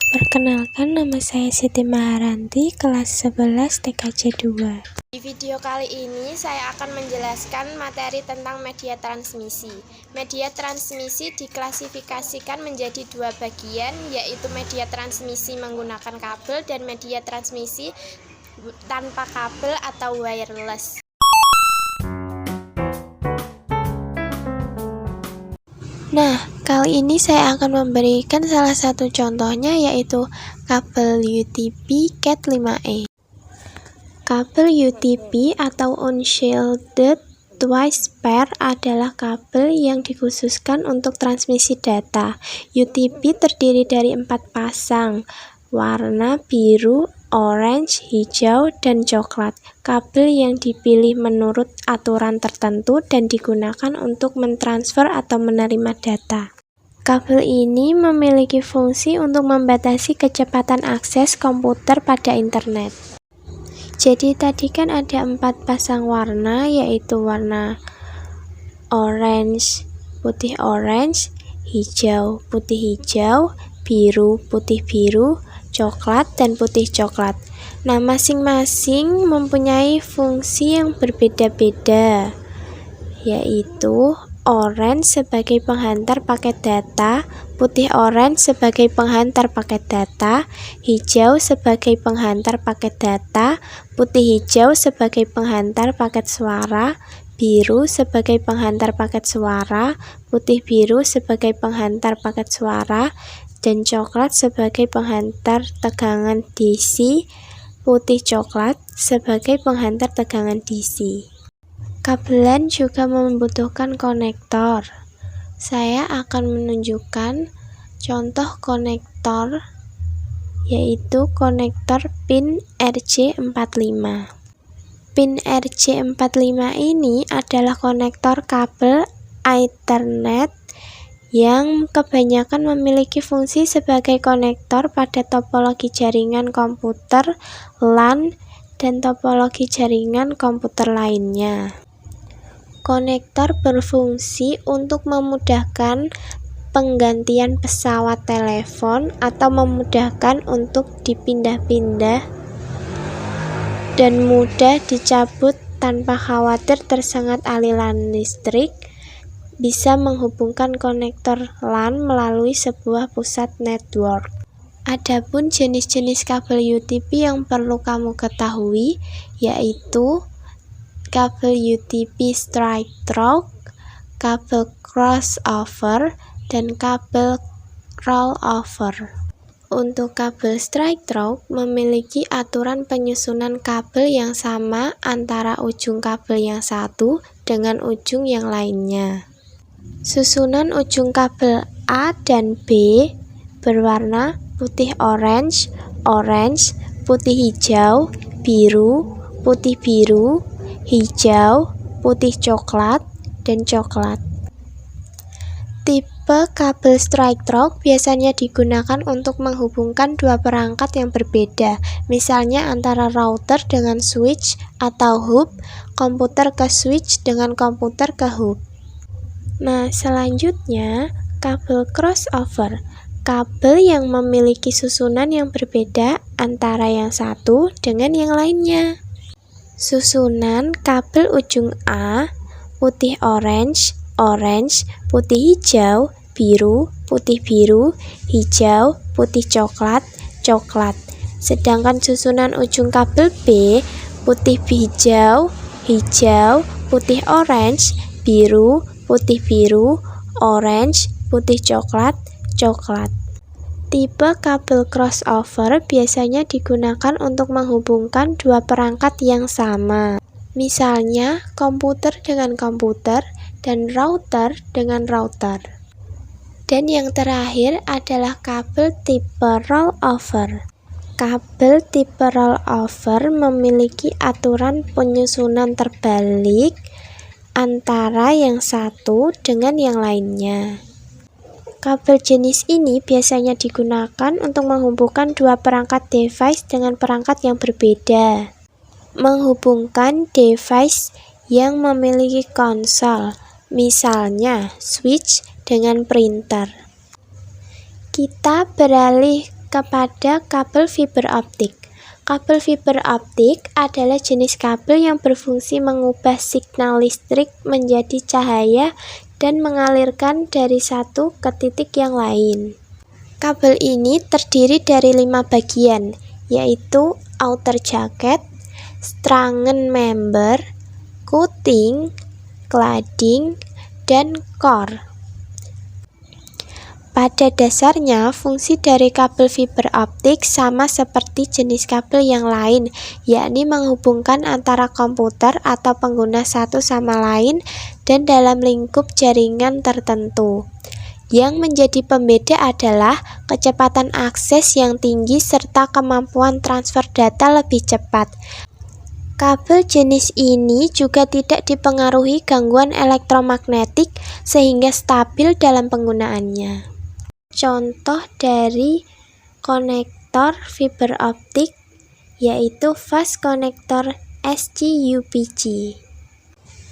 Perkenalkan, nama saya Siti Maharanti, kelas 11 TKJ 2. Di video kali ini saya akan menjelaskan materi tentang media transmisi. Media transmisi diklasifikasikan menjadi dua bagian, yaitu media transmisi menggunakan kabel dan media transmisi tanpa kabel atau wireless. Nah, kali ini saya akan memberikan salah satu contohnya, yaitu kabel UTP Cat 5e. Kabel UTP atau Unshielded Twice Pair adalah kabel yang dikhususkan untuk transmisi data. UTP terdiri dari 4 pasang, warna biru, orange, hijau, dan coklat. Kabel yang dipilih menurut aturan tertentu dan digunakan untuk mentransfer atau menerima data. Kabel ini memiliki fungsi untuk membatasi kecepatan akses komputer pada internet. Jadi tadi kan ada 4 pasang warna, yaitu warna orange, putih orange, hijau, putih hijau, biru, putih biru, coklat, dan putih coklat. Nah, masing-masing mempunyai fungsi yang berbeda-beda, yaitu orange sebagai penghantar paket data, putih orange sebagai penghantar paket data, hijau sebagai penghantar paket data, putih hijau sebagai penghantar paket suara, biru sebagai penghantar paket suara, putih biru sebagai penghantar paket suara, dan coklat sebagai penghantar tegangan DC, putih coklat sebagai penghantar tegangan DC. Kabelan juga membutuhkan konektor. Saya akan menunjukkan contoh konektor, yaitu konektor pin RJ45. Pin RJ45 ini adalah konektor kabel Ethernet yang kebanyakan memiliki fungsi sebagai konektor pada topologi jaringan komputer LAN dan topologi jaringan komputer lainnya. Konektor berfungsi untuk memudahkan penggantian pesawat telepon atau memudahkan untuk dipindah-pindah dan mudah dicabut tanpa khawatir tersengat aliran listrik. Bisa menghubungkan konektor LAN melalui sebuah pusat network. Adapun jenis-jenis kabel UTP yang perlu kamu ketahui, yaitu kabel UTP straight through, kabel crossover, dan kabel rollover. Untuk kabel straight through memiliki aturan penyusunan kabel yang sama antara ujung kabel yang satu dengan ujung yang lainnya. Susunan ujung kabel A dan B berwarna putih orange, orange, putih hijau, biru, putih biru, hijau, putih coklat, dan coklat. Tipe kabel straight through biasanya digunakan untuk menghubungkan dua perangkat yang berbeda, misalnya antara router dengan switch atau hub, komputer ke switch dengan komputer ke hub. Nah, selanjutnya kabel crossover, kabel yang memiliki susunan yang berbeda antara yang satu dengan yang lainnya. Susunan kabel ujung A, putih orange, orange, putih hijau, biru, putih biru, hijau, putih coklat, coklat. Sedangkan susunan ujung kabel B, putih hijau, hijau, putih orange, biru, putih biru, orange, putih coklat, coklat. Tipe kabel crossover biasanya digunakan untuk menghubungkan dua perangkat yang sama. Misalnya komputer dengan komputer dan router dengan router. Dan yang terakhir adalah kabel tipe rollover. Kabel tipe rollover memiliki aturan penyusunan terbalik antara yang satu dengan yang lainnya. Kabel jenis ini biasanya digunakan untuk menghubungkan dua perangkat device dengan perangkat yang berbeda. Menghubungkan device yang memiliki konsol, misalnya switch dengan printer. Kita beralih kepada kabel fiber optik. Kabel fiber optik adalah jenis kabel yang berfungsi mengubah signal listrik menjadi cahaya dan mengalirkan dari satu ke titik yang lain. Kabel ini terdiri dari 5 bagian, yaitu outer jacket, strangen member, coating, cladding, dan core. Pada dasarnya, fungsi dari kabel fiber optik sama seperti jenis kabel yang lain, yakni menghubungkan antara komputer atau pengguna satu sama lain dan dalam lingkup jaringan tertentu. Yang menjadi pembeda adalah kecepatan akses yang tinggi serta kemampuan transfer data lebih cepat. Kabel jenis ini juga tidak dipengaruhi gangguan elektromagnetik sehingga stabil dalam penggunaannya. Contoh dari konektor fiber optik yaitu fast connector SG-UPG.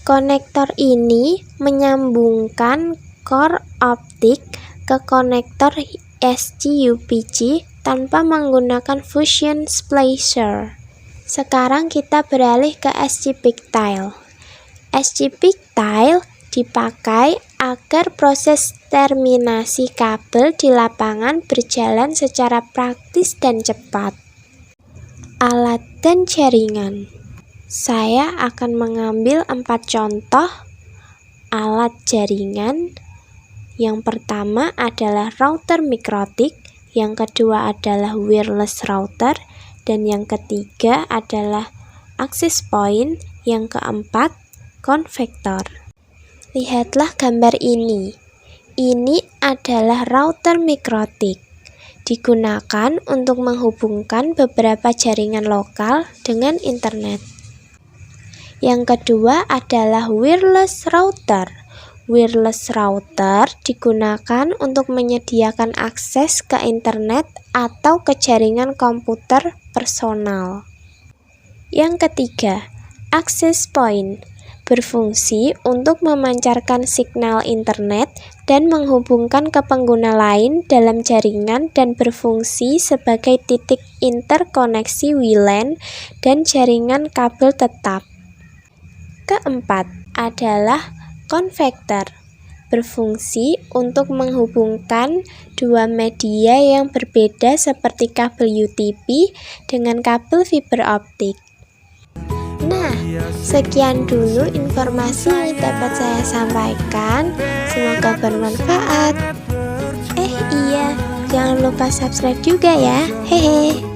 Konektor ini menyambungkan core optik ke konektor SG-UPG tanpa menggunakan fusion splicer. Sekarang kita beralih ke SG Pigtail. SG Pigtail dipakai agar proses terminasi kabel di lapangan berjalan secara praktis dan cepat. Alat dan jaringan. Saya akan mengambil 4 contoh alat jaringan. Yang pertama adalah router mikrotik, yang kedua adalah wireless router, dan yang ketiga adalah access point, yang keempat konvektor. Lihatlah gambar ini. Ini adalah router mikrotik. Digunakan untuk menghubungkan beberapa jaringan lokal dengan internet. Yang kedua adalah wireless router. Wireless router digunakan untuk menyediakan akses ke internet atau ke jaringan komputer personal. Yang ketiga, access point. Berfungsi untuk memancarkan signal internet dan menghubungkan ke pengguna lain dalam jaringan dan berfungsi sebagai titik interkoneksi WLAN dan jaringan kabel tetap. Keempat adalah konvektor. Berfungsi untuk menghubungkan dua media yang berbeda seperti kabel UTP dengan kabel fiber optik. Nah, sekian dulu informasi yang dapat saya sampaikan. Semoga bermanfaat. Iya, jangan lupa subscribe juga ya. Hehe.